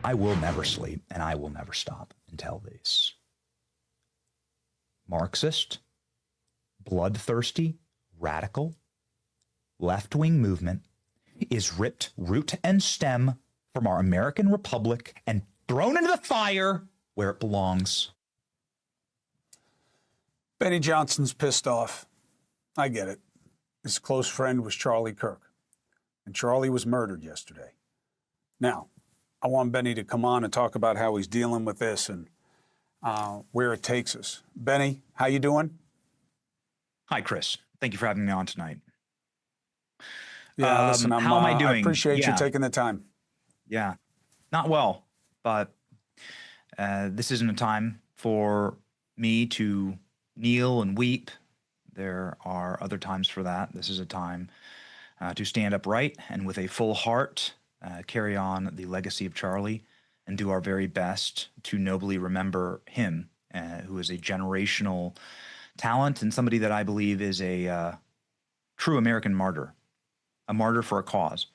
I will never sleep and I will never stop until this Marxist, bloodthirsty, radical, left-wing movement is ripped root and stem from our American republic and thrown into the fire where it belongs. Benny Johnson's pissed off. I get it. His close friend was Charlie Kirk, and Charlie was murdered yesterday. Now, I want Benny to come on and talk about how he's dealing with this and where it takes us. Benny, how you doing? Hi, Chris. Thank you for having me on tonight. Yeah, listen, how am I doing? I appreciate you taking the time. Yeah, not well, but this isn't a time for me to kneel and weep. There are other times for that. This is a time to stand upright and with a full heart carry on the legacy of Charlie and do our very best to nobly remember him, who is a generational talent and somebody that I believe is a true American martyr, a martyr for a cause.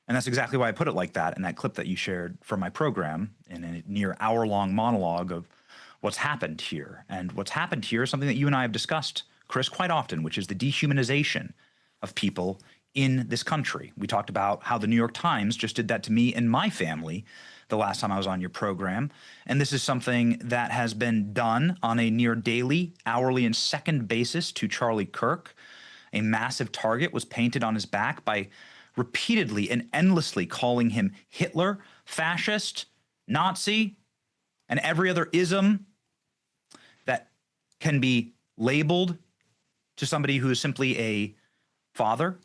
And that's exactly why I put it like that in that clip that you shared from my program in a near hour-long monologue of what's happened here. And what's happened here is something that you and I have discussed, Chris, quite often, which is the dehumanization of people in this country. We talked about how the New York Times just did that to me and my family the last time I was on your program. And this is something that has been done on a near daily, hourly, and second basis to Charlie Kirk. A massive target was painted on his back by repeatedly and endlessly calling him Hitler, fascist, Nazi, and every other ism that can be labeled to somebody who is simply a father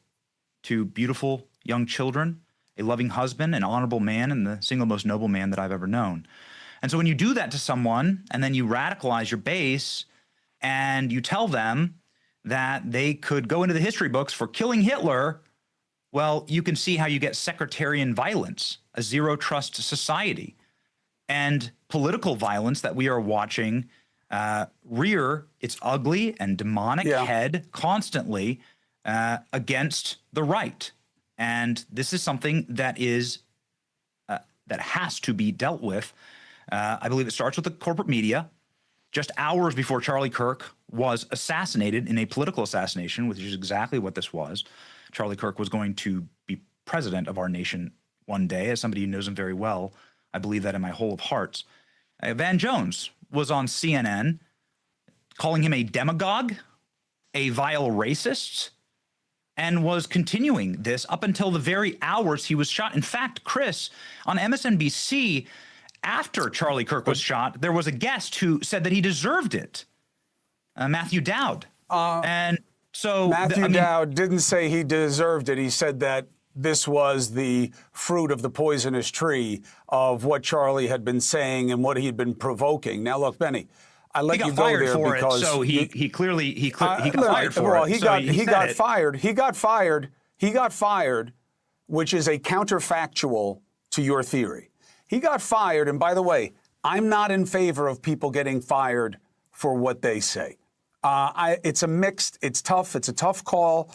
to beautiful young children, a loving husband, an honorable man, and the single most noble man that I've ever known. And so when you do that to someone and then you radicalize your base and you tell them that they could go into the history books for killing Hitler, well, you can see how you get sectarian violence, a zero-trust society, and political violence that we are watching rear its ugly and demonic head constantly against the right. And this is something that is that has to be dealt with. I believe it starts with the corporate media. Just hours before Charlie Kirk was assassinated in a political assassination, which is exactly what this was. Charlie Kirk was going to be president of our nation one day. As somebody who knows him very well, I believe that in my whole of hearts. Van Jones was on CNN calling him a demagogue, a vile racist, and was continuing this up until the very hours he was shot. In fact, Chris, on MSNBC, after Charlie Kirk was shot, there was a guest who said that he deserved it, Matthew Dowd. And so Matthew Dowd didn't say he deserved it. He said that this was the fruit of the poisonous tree of what Charlie had been saying and what he had been provoking. Now, look, Benny, I let you go there because so he clearly got fired for well, it. He got fired. He got fired, which is a counterfactual to your theory. He got fired, and by the way, I'm not in favor of people getting fired for what they say. It's tough. It's a tough call.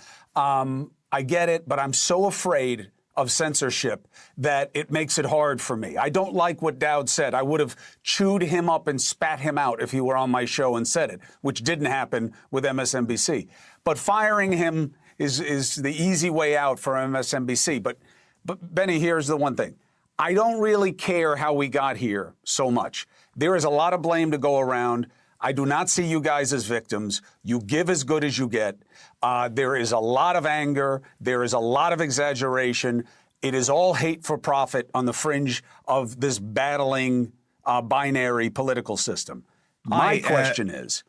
I get it, but I'm so afraid of censorship that it makes it hard for me. I don't like what Dowd said. I would have chewed him up and spat him out if he were on my show and said it, which didn't happen with MSNBC. But firing him is the easy way out for MSNBC. But Benny, here's the one thing. I don't really care how we got here so much. There is a lot of blame to go around. I do not see you guys as victims. You give as good as you get. There is a lot of anger. There is a lot of exaggeration. It is all hate for profit on the fringe of this battling binary political system. My question is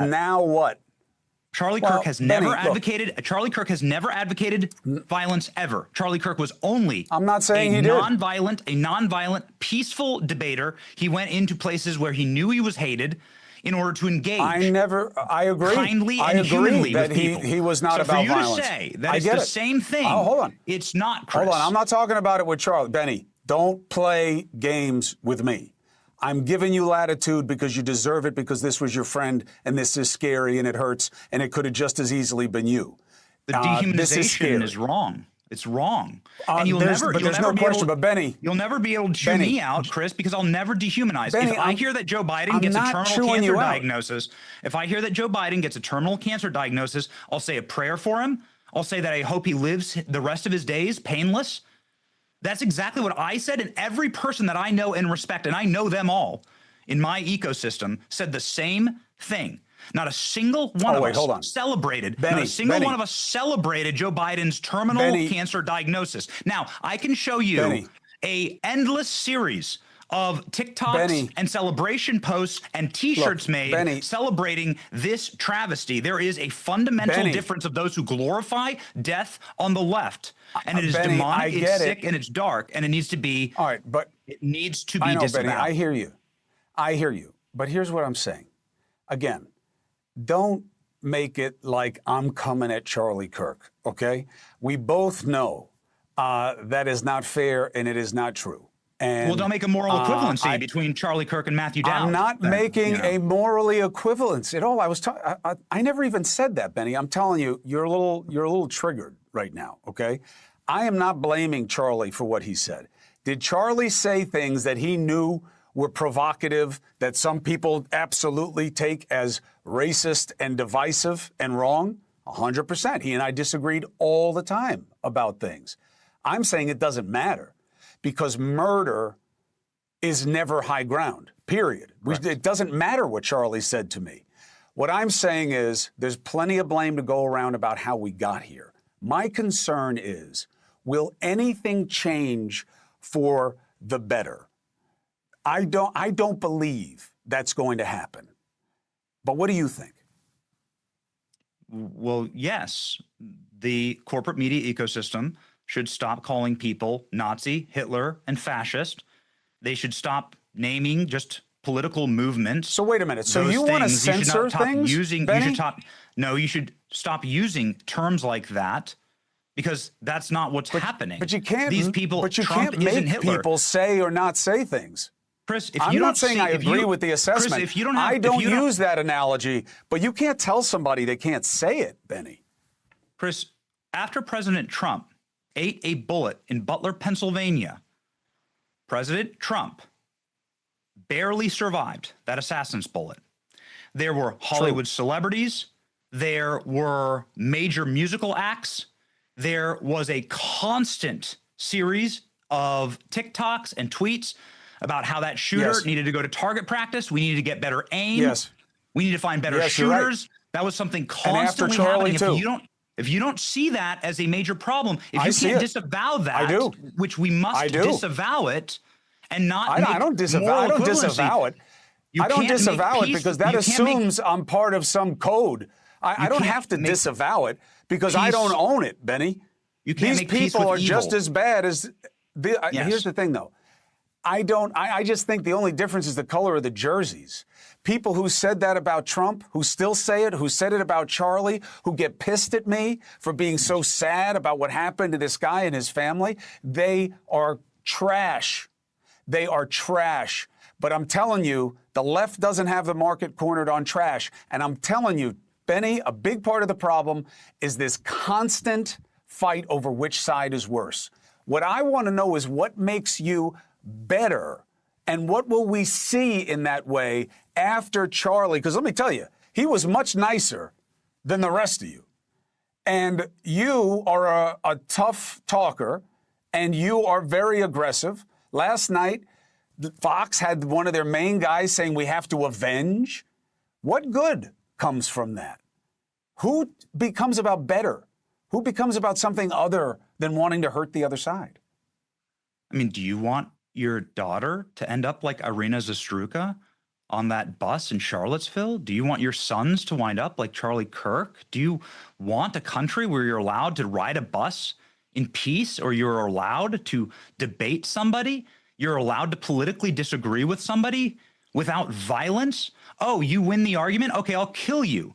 now what? Charlie Kirk has never advocated violence ever. Charlie Kirk was only I'm not saying a he did. nonviolent, peaceful debater. He went into places where he knew he was hated in order to engage. I agree. Kindly and humanly that with people. he was not about violence. For you to say that it's the same thing, hold on. It's not, Chris. Hold on. I'm not talking about it with Charlie. Benny, don't play games with me. I'm giving you latitude because you deserve it, because this was your friend, and this is scary, and it hurts, and it could have just as easily been you. The dehumanization is wrong. It's wrong. And There's no question. But Benny, you'll never be able to chew me out, Chris, because I'll never dehumanize. Benny, if I hear that Joe Biden gets a terminal cancer diagnosis, if I hear that Joe Biden gets a terminal cancer diagnosis, I'll say a prayer for him. I'll say that I hope he lives the rest of his days painless. That's exactly what I said. And every person that I know and respect, and I know them all in my ecosystem, said the same thing. Not a single one of us celebrated. Not a single one of us celebrated Joe Biden's terminal cancer diagnosis. Now, I can show you a endless series of TikToks and celebration posts and T-shirts made celebrating this travesty. There is a fundamental difference of those who glorify death on the left, and it is demonic, it's sick, and it's dark, and it needs to be. All right, but it needs to be disavowed. Benny, I hear you. But here's what I'm saying. Again, don't make it like I'm coming at Charlie Kirk, okay? We both know that is not fair and it is not true. And, well, don't make a moral equivalency between Charlie Kirk and Matthew Dowd. I'm not making a morally equivalence at all. I never even said that, Benny. I'm telling you, you're a little triggered right now, okay? I am not blaming Charlie for what he said. Did Charlie say things that he knew were provocative, that some people absolutely take as racist and divisive and wrong? 100%. He and I disagreed all the time about things. I'm saying it doesn't matter because murder is never high ground, period. It doesn't matter what Charlie said to me. What I'm saying is there's plenty of blame to go around about how we got here. My concern is, will anything change for the better? I don't believe that's going to happen. But what do you think? Well, yes, the corporate media ecosystem should stop calling people Nazi, Hitler, and fascist. They should stop naming just political movements. So wait a minute. So you want to censor things? You should stop using terms like that, because that's not what's happening. But you can't. These people. But you can't make people say or not say things. Chris, if I'm you not don't saying I agree with the assessment. Chris, if you don't have, I don't use that analogy, but you can't tell somebody they can't say it, Benny. Chris, after President Trump ate a bullet in Butler, Pennsylvania, President Trump barely survived that assassin's bullet. There were Hollywood celebrities. There were major musical acts. There was a constant series of TikToks and tweets about how that shooter needed to go to target practice. We needed to get better aim. Yes. We need to find better shooters. That was something constantly happening. If you don't see that as a major problem, if you can't disavow that, which we must disavow it, and not I don't disavow it. I don't disavow it because that assumes I'm part of some code. I don't have to disavow it because I don't own it, Benny. These people are just as bad as here's the thing, though. I just think the only difference is the color of the jerseys. People who said that about Trump, who still say it, who said it about Charlie, who get pissed at me for being so sad about what happened to this guy and his family, they are trash. They are trash. But I'm telling you, the left doesn't have the market cornered on trash. And I'm telling you, Benny, a big part of the problem is this constant fight over which side is worse. What I want to know is what makes you better, and what will we see in that way after Charlie? Because let me tell you, he was much nicer than the rest of you. And you are a tough talker, and you are very aggressive. Last night, Fox had one of their main guys saying we have to avenge. What good comes from that? Who becomes about better? Who becomes about something other than wanting to hurt the other side? I mean, do you want your daughter to end up like Irina Zastruka on that bus in Charlottesville? Do you want your sons to wind up like Charlie Kirk? Do you want a country where you're allowed to ride a bus in peace, or you're allowed to debate somebody? You're allowed to politically disagree with somebody without violence? Oh, you win the argument? Okay, I'll kill you.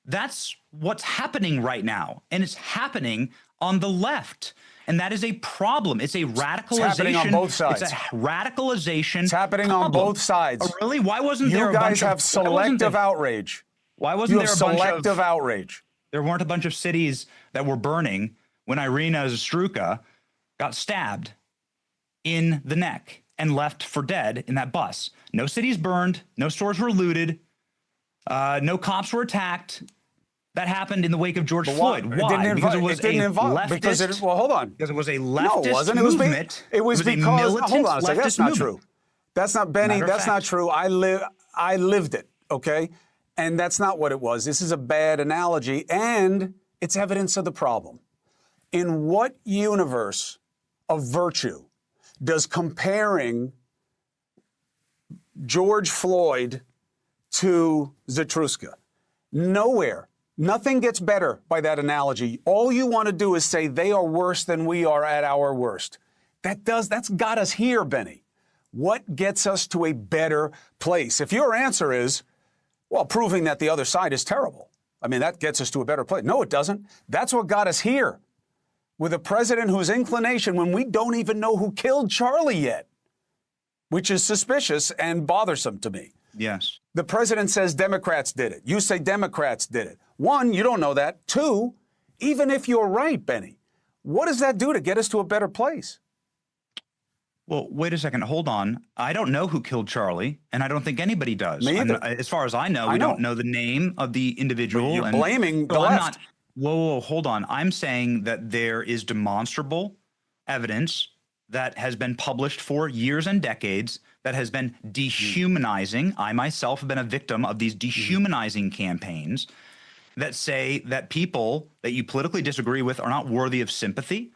That's what's happening right now. And it's happening on the left. And that is a problem. It's a radicalization. It's happening on both sides. It's a radicalization. It's happening on both sides. Oh, really? Why wasn't there a bunch of... You guys have selective outrage. Why wasn't there a bunch of... selective outrage. There weren't a bunch of cities that were burning when Irina Zastruka got stabbed in the neck and left for dead in that bus. No cities burned, no stores were looted, no cops were attacked. That happened in the wake of George Floyd. Why? Because it was a leftist. Well, hold on. Because it was a leftist no, it wasn't. movement. It was because. Hold on a second. That's not true. That's not, Benny. That's not true. I lived it. Okay, and that's not what it was. This is a bad analogy, and it's evidence of the problem. In what universe of virtue does comparing George Floyd to Zastruka? Nowhere. Nothing gets better by that analogy. All you want to do is say they are worse than we are at our worst. That's got us here, Benny. What gets us to a better place? If your answer is, well, proving that the other side is terrible, I mean, that gets us to a better place. No, it doesn't. That's what got us here. With a president whose inclination, when we don't even know who killed Charlie yet, which is suspicious and bothersome to me. Yes. The president says Democrats did it. You say Democrats did it. One, you don't know that. Two, even if you're right, Benny, what does that do to get us to a better place? Well, wait a second. Hold on. I don't know who killed Charlie, and I don't think anybody does. Me either. As far as I know, we don't know the name of the individual. But you're blaming the left. Whoa, hold on. I'm saying that there is demonstrable evidence that has been published for years and decades that has been dehumanizing. I myself have been a victim of these dehumanizing campaigns that say that people that you politically disagree with are not worthy of sympathy,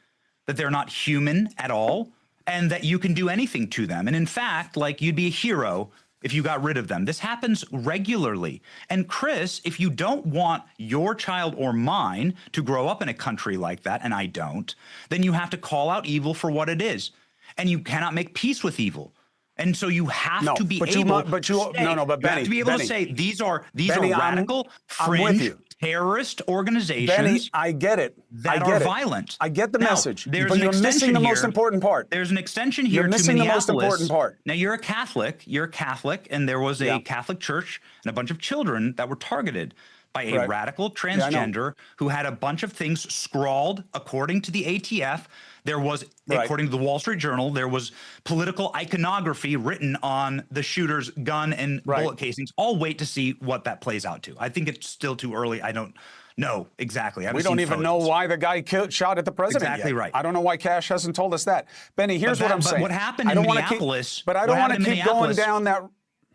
that they're not human at all, and that you can do anything to them. And in fact, like, you'd be a hero if you got rid of them. This happens regularly. And Chris, if you don't want your child or mine to grow up in a country like that, and I don't, then you have to call out evil for what it is. And you cannot make peace with evil. And so you have to be able to say these are radical, fringe, terrorist organizations. Benny, I get it. That are violent. I get the message. But you're missing the most important part. There's an extension here to Minneapolis. You're missing the most important part. Now, you're a Catholic. And there was a Catholic church and a bunch of children that were targeted by a radical transgender who had a bunch of things scrawled according to the ATF. There was, according to the Wall Street Journal, there was political iconography written on the shooter's gun and bullet casings. I'll wait to see what that plays out to. I think it's still too early. I don't know exactly. We don't even know why the guy shot at the president Exactly yet. right. I don't know why Cash hasn't told us that. Benny, here's what I'm saying. What happened in Minneapolis, but I don't want to keep going down that.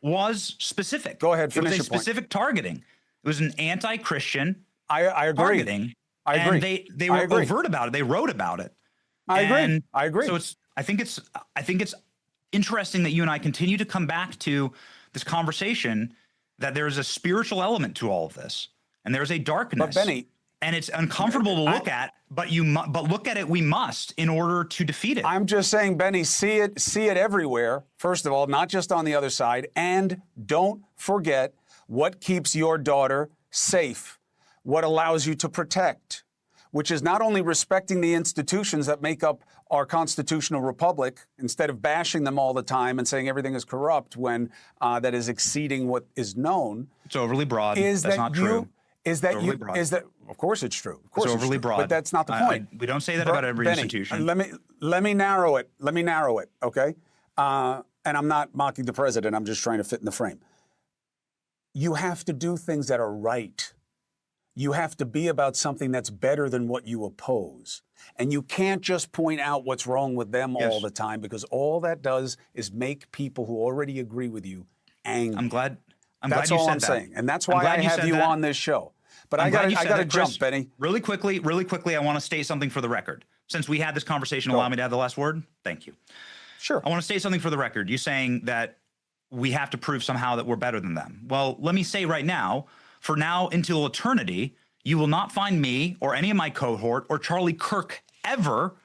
Was specific. Go ahead, finish your point. It was a specific targeting. It was an anti-Christian targeting. I agree. And they were overt about it. They wrote about it. I agree. So I think it's interesting that you and I continue to come back to this conversation, that there is a spiritual element to all of this, and there's a darkness. But Benny, and it's uncomfortable to look at, but look at it we must in order to defeat it. I'm just saying, Benny, see it everywhere. First of all, not just on the other side, and don't forget what keeps your daughter safe, what allows you to protect, which is not only respecting the institutions that make up our constitutional republic, instead of bashing them all the time and saying everything is corrupt when that is exceeding what is known. It's overly broad. That's not true. Of course it's true. Of course it's overly broad. But that's not the point. We don't say that about every institution. Let me narrow it. Okay? And I'm not mocking the president. I'm just trying to fit in the frame. You have to do things that are right. You have to be about something that's better than what you oppose. And you can't just point out what's wrong with them all the time, because all that does is make people who already agree with you angry. I'm glad you said that. That's all I'm saying. And that's why I have you on this show. But I got to jump, Benny. Really quickly, I want to state something for the record. Since we had this conversation, allow me to have the last word? Thank you. Sure. I want to state something for the record. You saying that we have to prove somehow that we're better than them. Well, let me say right now, for now until eternity, you will not find me or any of my cohort or Charlie Kirk ever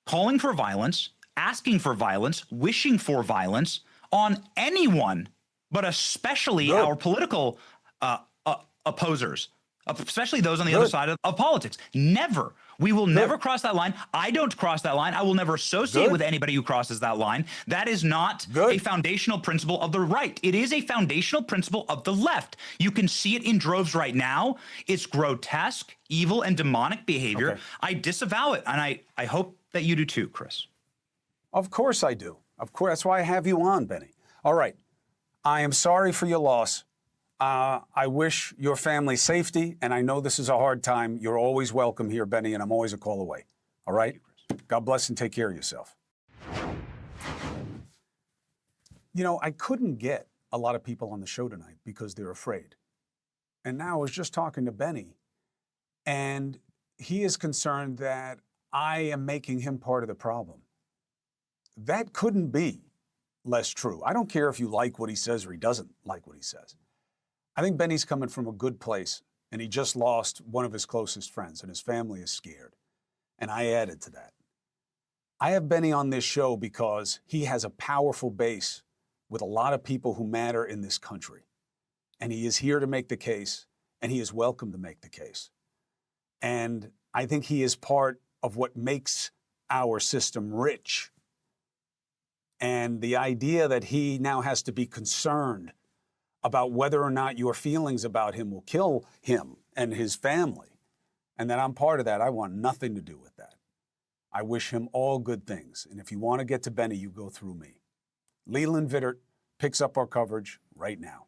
calling for violence, asking for violence, wishing for violence on anyone, but especially our political opposers. especially those on the other side of politics. Never. We will never cross that line. I don't cross that line. I will never associate with anybody who crosses that line. That is not a foundational principle of the right. It is a foundational principle of the left. You can see it in droves right now. It's grotesque, evil, and demonic behavior. I disavow it, and I hope that you do too, Chris. Of course I do. Of course. That's why I have you on, Benny. All right. I am sorry for your loss. I wish your family safety, and I know this is a hard time. You're always welcome here, Benny, and I'm always a call away. All right? God bless and take care of yourself. You know, I couldn't get a lot of people on the show tonight because they're afraid. And now I was just talking to Benny, and he is concerned that I am making him part of the problem. That couldn't be less true. I don't care if you like what he says or he doesn't like what he says. I think Benny's coming from a good place, and he just lost one of his closest friends, and his family is scared. And I added to that. I have Benny on this show because he has a powerful base with a lot of people who matter in this country. And he is here to make the case, and he is welcome to make the case. And I think he is part of what makes our system rich. And the idea that he now has to be concerned about whether or not your feelings about him will kill him and his family, and that I'm part of that, I want nothing to do with that. I wish him all good things. And if you want to get to Benny, you go through me. Leland Vittert picks up our coverage right now.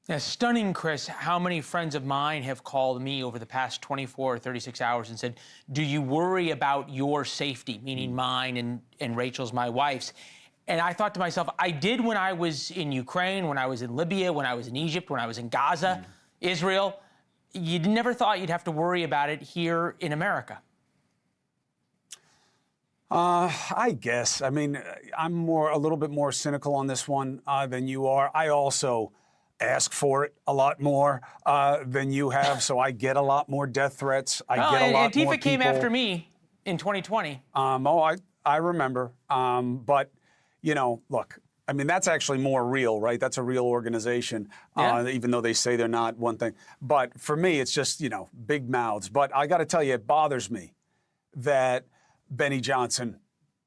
Yeah, stunning, Chris, how many friends of mine have called me over the past 24 or 36 hours and said, do you worry about your safety, meaning mine and Rachel's, my wife's? And I thought to myself, I did when I was in Ukraine, when I was in Libya, when I was in Egypt, when I was in Gaza, Israel. You never thought you'd have to worry about it here in America. I guess. I mean, I'm a little bit more cynical on this one than you are. I also ask for it a lot more than you have, so I get a lot more death threats. I get a lot more people. Antifa came after me in 2020. I remember. But you know, look, I mean, that's actually more real, right? That's a real organization, even though they say they're not one thing. But for me, it's just, you know, big mouths. But I got to tell you, it bothers me that Benny Johnson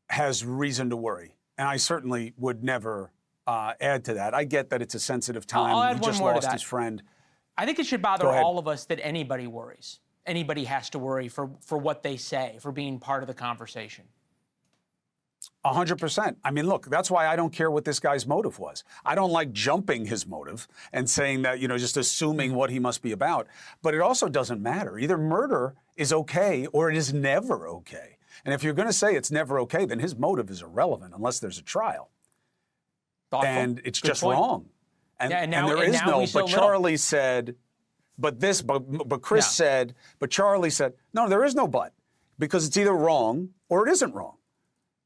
has reason to worry. And I certainly would never add to that. I get that it's a sensitive time. I'll add he one just more lost to that. his friend. I think it should bother all of us that anybody worries. Anybody has to worry for what they say, for being part of the conversation. 100%. I mean, look, that's why I don't care what this guy's motive was. I don't like jumping his motive and saying that, you know, just assuming what he must be about. But it also doesn't matter. Either murder is okay or it is never okay. And if you're going to say it's never okay, then his motive is irrelevant unless there's a trial. Thoughtful. And it's Good just point. wrong. And, Yeah, and now- there and is now no, we so but Charlie said, but Chris said, but Charlie said, no, there is no but, because it's either wrong or it isn't wrong.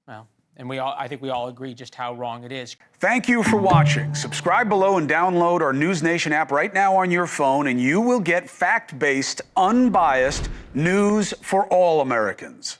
Well, and I think we all agree just how wrong it is. Thank you for watching. Subscribe below and download our NewsNation app right now on your phone, and you will get fact-based, unbiased news for all Americans.